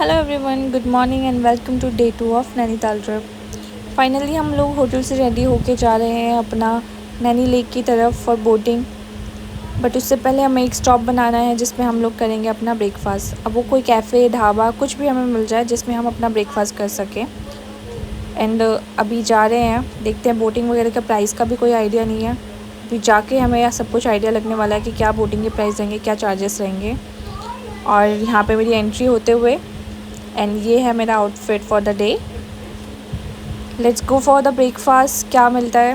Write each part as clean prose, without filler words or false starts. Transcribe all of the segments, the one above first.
Hello everyone, good morning and welcome to day 2 of Nainital trip. Finally हम लोग hotel से ready होके जा रहे हैं अपना नैनी लेक की तरफ फॉर बोटिंग। बट उससे पहले हमें एक स्टॉप बनाना है जिसमें हम लोग करेंगे अपना ब्रेकफास्ट। अब वो कोई कैफ़े, ढाबा कुछ भी हमें मिल जाए जिसमें हम अपना ब्रेकफास्ट कर सकें। एंड अभी जा रहे हैं, देखते हैं। बोटिंग वगैरह का प्राइस का भी कोई आइडिया नहीं है। अभी जाके हमें यह सब कुछ आइडिया लगने वाला है कि क्या बोटिंग के प्राइस रहेंगे, क्या चार्जेस रहेंगे। और यहाँ पे मेरी एंट्री होते हुए एंड ये है मेरा outfit for the day. Let's go for the breakfast. क्या मिलता है?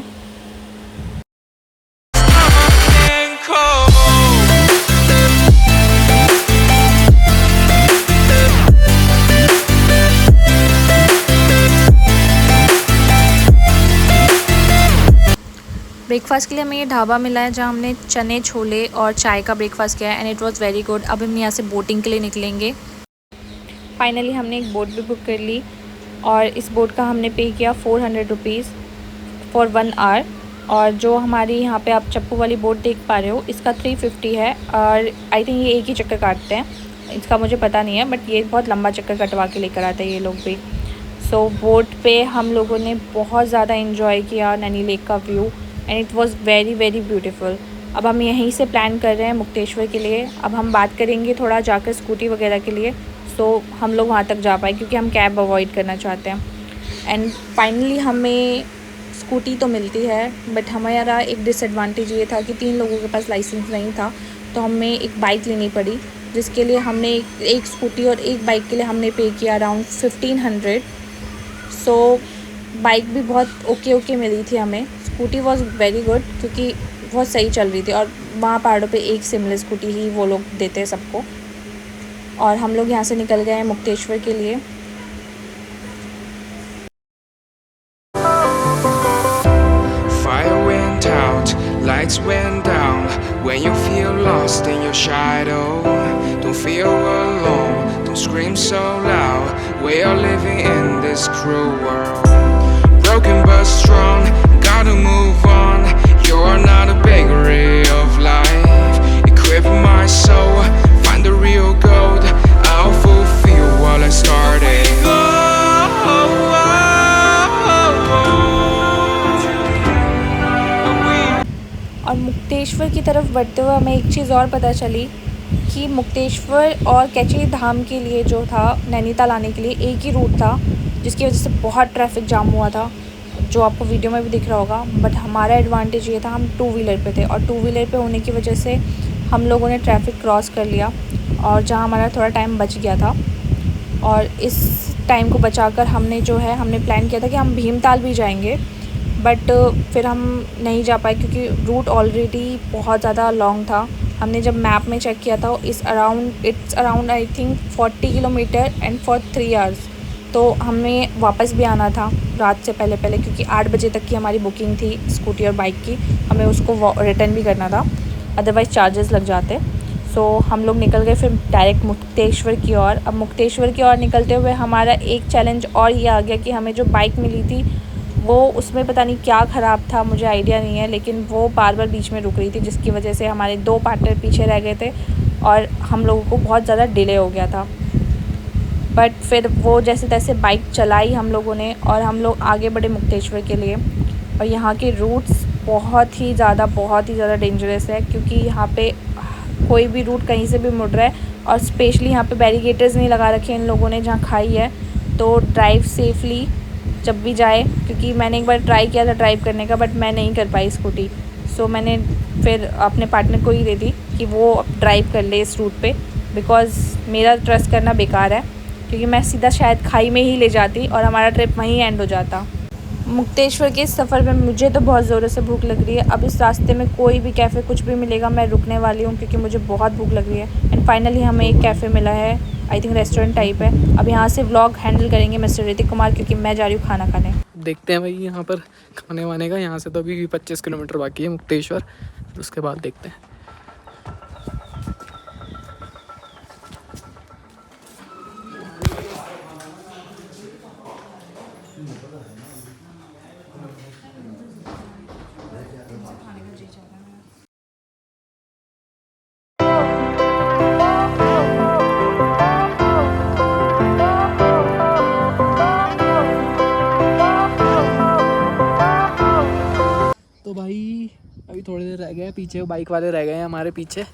ब्रेकफास्ट के लिए हमें ये ढाबा मिला है जहाँ हमने चने, छोले और चाय का ब्रेकफास्ट किया है and it was very good. अब हम यहाँ से बोटिंग के लिए निकलेंगे। फाइनली हमने एक बोट भी बुक कर ली और इस बोट का हमने पे किया 400 रुपीज़ फॉर 1 आवर। और जो हमारी यहाँ पे आप चप्पू वाली बोट देख पा रहे हो, इसका 350 है। और आई थिंक ये एक ही चक्कर काटते हैं, इसका मुझे पता नहीं है, बट ये बहुत लंबा चक्कर कटवा के लेकर आते हैं ये लोग भी। सो बोट पे हम लोगों ने बहुत ज़्यादा इन्जॉय किया नैनी लेक का view and it was very very beautiful. अब हम यहीं से प्लान कर रहे हैं मुक्तेश्वर के लिए। अब हम बात करेंगे थोड़ा जाकर स्कूटी वगैरह के लिए, सो हम लोग वहाँ तक जा पाए क्योंकि हम कैब अवॉइड करना चाहते हैं। एंड फाइनली हमें स्कूटी तो मिलती है, बट हमारा एक डिसएडवांटेज ये था कि 3 लोगों के पास लाइसेंस नहीं था, तो हमें एक बाइक लेनी पड़ी जिसके लिए हमने एक स्कूटी और एक बाइक के लिए हमने पे किया अराउंड 1500। सो बाइक भी बहुत ओके मिली थी हमें। स्कूटी वॉज वेरी गुड क्योंकि बहुत सही चल रही थी और वहाँ पहाड़ों पे एक सिमिलर स्कूटी ही वो लोग देते हैं सबको। और हम लोग यहाँ से निकल गए हैं मुक्तेश्वर के लिए। Fire went out, lights went down. When you feel lost in your shadow, don't feel alone, don't scream so loud. We are living in this cruel world. Broken but strong, gotta move on. You're not a bakery of life. Equip my soul, find the real gold. I'll fulfill what I started. और मुक्तेश्वर की तरफ बढ़ते हुए हमें एक चीज़ और पता चली कि मुक्तेश्वर और कैची धाम के लिए जो था नैनीताल आने के लिए एक ही रूट था, जिसकी वजह से बहुत ट्रैफिक जाम हुआ था, जो आपको वीडियो में भी दिख रहा होगा। बट हमारा एडवांटेज ये था, हम 2 व्हीलर पे थे और 2 व्हीलर पे होने की वजह से हम लोगों ने ट्रैफिक क्रॉस कर लिया और जहाँ हमारा थोड़ा टाइम बच गया था। और इस टाइम को बचाकर हमने प्लान किया था कि हम भीमताल भी जाएंगे, बट फिर हम नहीं जा पाए क्योंकि रूट ऑलरेडी बहुत ज़्यादा लॉन्ग था। हमने जब मैप में चेक किया था it's around I think 40 kilometre and for 3 hours. तो हमें वापस भी आना था रात से पहले क्योंकि 8 बजे तक की हमारी बुकिंग थी स्कूटी और बाइक की। हमें उसको रिटर्न भी करना था, अदरवाइज़ चार्जेस लग जाते। सो हम लोग निकल गए फिर डायरेक्ट मुक्तेश्वर की ओर। अब मुक्तेश्वर की ओर निकलते हुए हमारा एक चैलेंज और ये आ गया कि हमें जो बाइक मिली थी वो उसमें पता नहीं क्या ख़राब था, मुझे आइडिया नहीं है, लेकिन वो बार बार बीच में रुक रही थी जिसकी वजह से हमारे 2 पार्टनर पीछे रह गए थे और हम लोगों को बहुत ज़्यादा डिले हो गया था। बट फिर वो जैसे तैसे बाइक चलाई हम लोगों ने और हम लोग आगे बढ़े मुक्तेश्वर के लिए। और यहाँ के रूट्स बहुत ही ज़्यादा डेंजरस है क्योंकि यहाँ पे कोई भी रूट कहीं से भी मुड़ रहा है और स्पेशली यहाँ पे बैरिकेड्स नहीं लगा रखे इन लोगों ने जहाँ खाई है। तो ड्राइव सेफली जब भी जाए, क्योंकि मैंने एक बार ट्राई किया था ड्राइव करने का बट मैं नहीं कर पाई स्कूटी। सो मैंने फिर अपने पार्टनर को ही दे दी कि वो ड्राइव कर ले इस रूट पे, बिकॉज़ मेरा ट्रस्ट करना बेकार है क्योंकि मैं सीधा शायद खाई में ही ले जाती और हमारा ट्रिप वहीं एंड हो जाता। मुक्तेश्वर के इस सफ़र में मुझे तो बहुत ज़ोरों से भूख लग रही है। अब इस रास्ते में कोई भी कैफ़े कुछ भी मिलेगा मैं रुकने वाली हूँ क्योंकि मुझे बहुत भूख लग रही है। एंड फाइनली हमें एक कैफ़े मिला है, आई थिंक रेस्टोरेंट टाइप है। अब यहाँ से व्लॉग हैंडल करेंगे मिस्टर ऋतिक कुमार क्योंकि मैं जा रही हूँ खाना खाने। देखते हैं भाई यहाँ पर खाने वाने का। यहाँ से तो अभी 25 किलोमीटर बाकी है मुक्तेश्वर, उसके बाद देखते हैं। पीछे बाइक वाले रह गए हैं हमारे पीछे,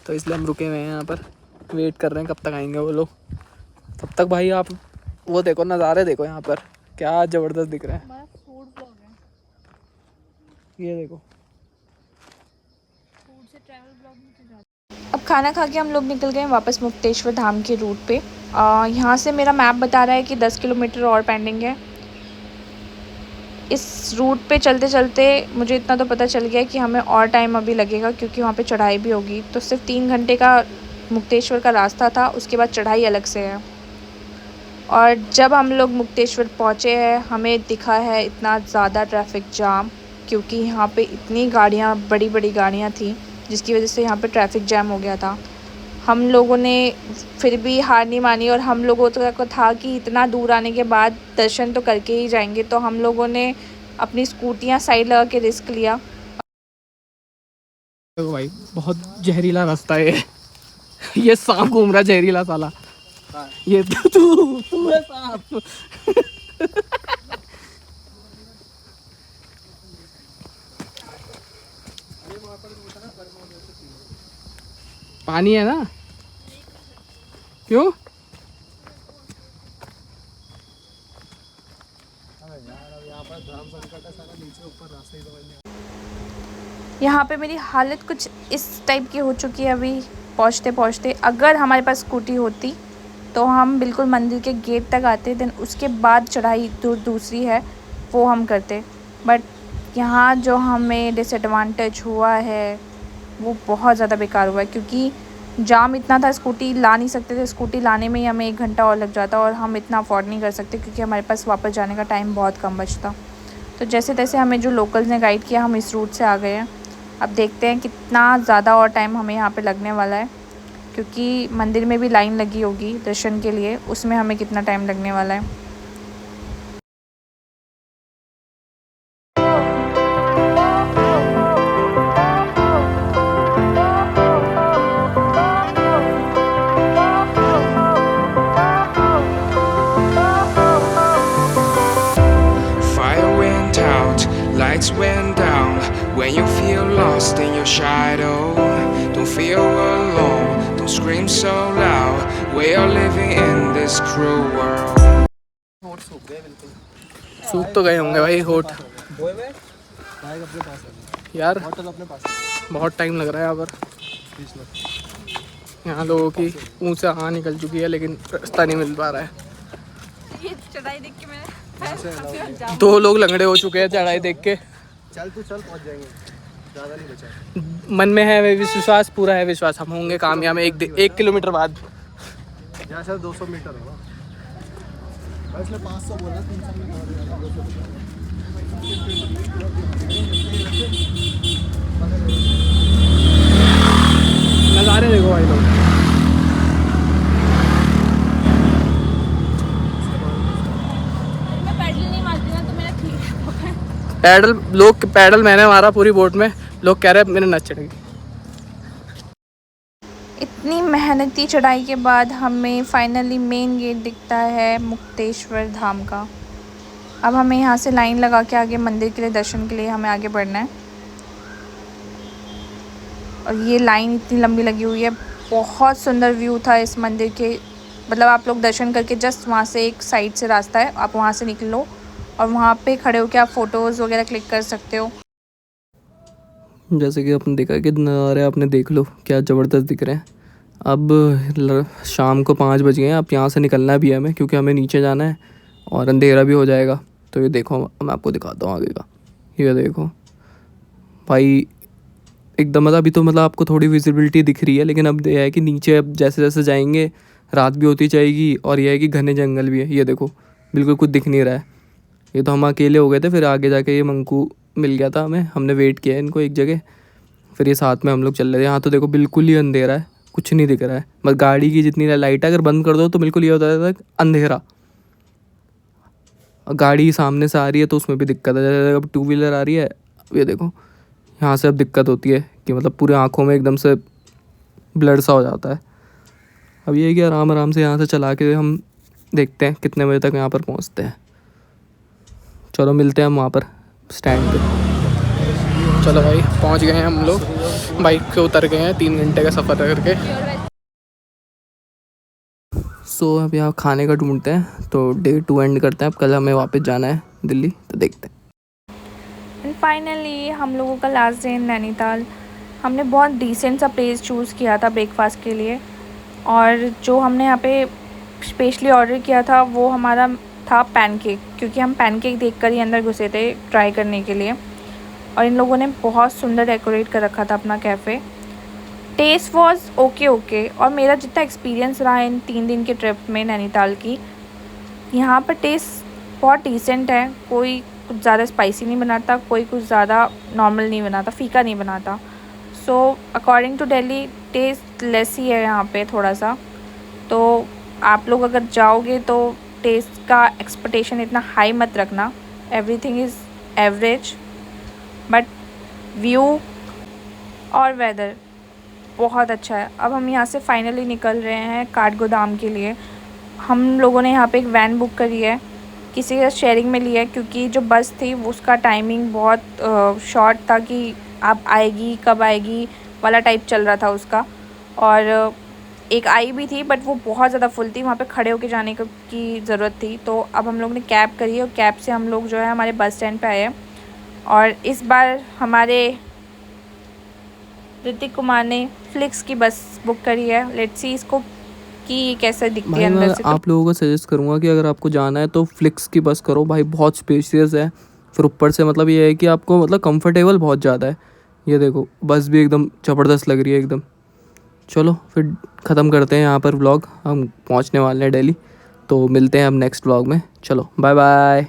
तो इसलिए हम रुके हुए हैं यहाँ पर, वेट कर रहे हैं कब तक आएंगे वो लोग। तब तक भाई आप वो देखो, नज़ारे देखो यहाँ पर क्या ज़बरदस्त दिख रहा है। ये देखो। अब खाना खा के हम लोग निकल गए वापस मुक्तेश्वर धाम के रूट पे। यहाँ से मेरा मैप बता रहा है कि 10 किलोमीटर और पेंडिंग है। इस रूट पे चलते चलते मुझे इतना तो पता चल गया कि हमें और टाइम अभी लगेगा, क्योंकि वहाँ पे चढ़ाई भी होगी। तो सिर्फ 3 घंटे का मुक्तेश्वर का रास्ता था, उसके बाद चढ़ाई अलग से है। और जब हम लोग मुक्तेश्वर पहुँचे हैं, हमें दिखा है इतना ज़्यादा ट्रैफिक जाम, क्योंकि यहाँ पे इतनी गाड़ियाँ, बड़ी बड़ी गाड़ियाँ थी, जिसकी वजह से यहाँ पे ट्रैफिक जैम हो गया था। हम लोगों ने फिर भी हार नहीं मानी, और हम लोगों को था कि इतना दूर आने के बाद दर्शन तो करके ही जाएंगे, तो हम लोगों ने अपनी स्कूटियाँ साइड लगा के रिस्क लिया। देखो भाई, बहुत जहरीला रास्ता है ये सांप घूम रहा जहरीला साला। ये तू है सांप। पानी है ना? क्यों? यहाँ पे मेरी हालत कुछ इस टाइप की हो चुकी है अभी पहुँचते पहुँचते। अगर हमारे पास स्कूटी होती तो हम बिल्कुल मंदिर के गेट तक आते, देन उसके बाद चढ़ाई दूसरी है वो हम करते। बट यहाँ जो हमें डिसएडवांटेज हुआ है वो बहुत ज़्यादा बेकार हुआ है, क्योंकि जाम इतना था, स्कूटी ला नहीं सकते थे। स्कूटी लाने में ही हमें 1 घंटा और लग जाता, और हम इतना अफोर्ड नहीं कर सकते, क्योंकि हमारे पास वापस जाने का टाइम बहुत कम बचता। तो जैसे तैसे हमें जो लोकल्स ने गाइड किया, हम इस रूट से आ गए हैं। अब देखते हैं कितना ज़्यादा और टाइम हमें यहाँ पे लगने वाला है, क्योंकि मंदिर में भी लाइन लगी होगी दर्शन के लिए, उसमें हमें कितना टाइम लगने वाला है। Fire went out, lights went down. When you feel lost in your shadow, don't feel alone, don't scream so loud. We are living in this cruel world. सूख तो गए होंगे भाई होठ यार, बहुत टाइम लग रहा है यहाँ पर। यहाँ लोगों की मुँह से हाँ निकल चुकी है, लेकिन रास्ता नहीं मिल पा रहा है। ये चढ़ाई देख के मैंने 2 लोग लंगड़े हो चुके हैं चढ़ाई देख के। चल पहुंच जाएंगे, ज़्यादा नहीं बचा। मन में है विश्वास, पूरा है विश्वास, हम होंगे कामयाब 1 किलोमीटर बाद। यहाँ से 200 मीटर होगा, इसलिए 500 बोला, 300 मीटर। नज़ारे देखो भाई लोग। मैं पैडल नहीं मारती ना, तो मेरा ठीक है। पैडल मैंने मारा पूरी बोट में, लोग कह रहे हैं मेरे नस चढ़ेगी। इतनी मेहनती चढ़ाई के बाद हमें फाइनली मेन गेट दिखता है मुक्तेश्वर धाम का। अब हमें यहाँ से लाइन लगा के आगे मंदिर के लिए, दर्शन के लिए हमें आगे बढ़ना है। और ये लाइन इतनी लंबी लगी हुई है, बहुत सुंदर व्यू था इस मंदिर के। मतलब आप लोग दर्शन करके जस्ट वहाँ से एक साइड से रास्ता है, आप वहाँ से निकलो और वहाँ पे खड़े होकर आप फ़ोटोज़ वगैरह क्लिक कर सकते हो। जैसे कि आपने देखा कि नज़ारे आपने देख लो क्या ज़बरदस्त दिख रहे हैं। अब शाम को 5 बज गए हैं, अब यहाँ से निकलना भी है हमें, क्योंकि हमें नीचे जाना है और अंधेरा भी हो जाएगा। तो ये देखो, मैं आपको दिखाता हूँ आगे का। ये देखो भाई, एकदम मतलब अभी तो मतलब आपको थोड़ी विजिबिलिटी दिख रही है, लेकिन अब यह है कि नीचे अब जैसे जैसे जाएंगे रात भी होती जाएगी, और यह है कि घने जंगल भी है। ये देखो बिल्कुल कुछ दिख नहीं रहा है। ये तो हम अकेले हो गए थे, फिर आगे जाके ये मंकू मिल गया था हमें, हमने वेट किया इनको एक जगह, फिर ये साथ में हम लोग चल रहे थे। यहाँ तो देखो बिल्कुल ही अंधेरा है, कुछ नहीं दिख रहा है, बस गाड़ी की जितनी लाइट है अगर बंद कर दो तो बिल्कुल ये होता है अंधेरा। गाड़ी सामने से आ रही है तो उसमें भी दिक्कत है, जैसे अब 2 व्हीलर आ रही है, ये देखो यहाँ से अब दिक्कत होती है कि मतलब पूरे आँखों में एकदम से ब्लड सा हो जाता है। अब ये है कि आराम आराम से यहाँ से चला के हम देखते हैं कितने बजे तक यहाँ पर पहुँचते हैं। चलो मिलते हैं हम वहाँ पर स्टैंड पे। चलो भाई पहुंच गए हैं हम लोग, बाइक पे उतर गए हैं 3 घंटे का सफ़र करके। सो अब यहाँ खाने का ढूंढते हैं, तो डे 2 एंड करते हैं। अब कल हमें वापस जाना है दिल्ली, तो देखते हैं। एंड फाइनली हम लोगों का लास्ट डे इन नैनीताल। हमने बहुत डिसेंट सा प्लेस चूज़ किया था ब्रेकफास्ट के लिए, और जो हमने यहाँ पे स्पेशली ऑर्डर किया था वो हमारा था पैनकेक, क्योंकि हम पैनकेक देखकर ही अंदर घुसे थे ट्राई करने के लिए। और इन लोगों ने बहुत सुंदर डेकोरेट कर रखा था अपना कैफ़े। Test was okay. और मेरा जितना एक्सपीरियंस रहा इन 3 दिन के ट्रिप में नैनीताल की, यहाँ पर टेस्ट बहुत डिसेंट है। कोई कुछ ज़्यादा स्पाइसी नहीं बनाता, कोई कुछ ज़्यादा नॉर्मल नहीं बनाता, फीका नहीं बनाता। So according to Delhi taste less ही है यहाँ पे थोड़ा सा। तो आप लोग अगर जाओगे तो टेस्ट का एक्सपेक्टेशन इतना हाई मत रखना। Everything is average, but view और वेदर बहुत अच्छा है। अब हम यहाँ से फाइनली निकल रहे हैं काठगोदाम के लिए। हम लोगों ने यहाँ पे एक वैन बुक करी है, किसी का शेयरिंग में लिया है, क्योंकि जो बस थी वो उसका टाइमिंग बहुत शॉर्ट था कि आप आएगी कब आएगी वाला टाइप चल रहा था उसका। और एक आई भी थी बट वो बहुत ज़्यादा फुल थी, वहाँ पे खड़े होके जाने की ज़रूरत थी। तो अब हम लोग ने कैब करी है, और कैब से हम लोग जो है हमारे बस स्टैंड पे आए हैं। और इस बार हमारे ऋतिक कुमार ने फ्लिक्स की बस बुक करी है। लेट्स सी इसको कि कैसे दिखती है भाई अंदर मैं से। आप लोगों को सजेस्ट करूँगा कि अगर आपको जाना है तो फ्लिक्स की बस करो भाई, बहुत स्पेशियस है। फिर ऊपर से मतलब ये है कि आपको मतलब कंफर्टेबल बहुत ज़्यादा है। ये देखो बस भी एकदम ज़बरदस्त लग रही है एकदम। चलो फिर ख़त्म करते हैं यहाँ पर व्लॉग, हम पहुँचने वाले हैं दिल्ली, तो मिलते हैं अब नेक्स्ट व्लॉग में। चलो बाय बाय।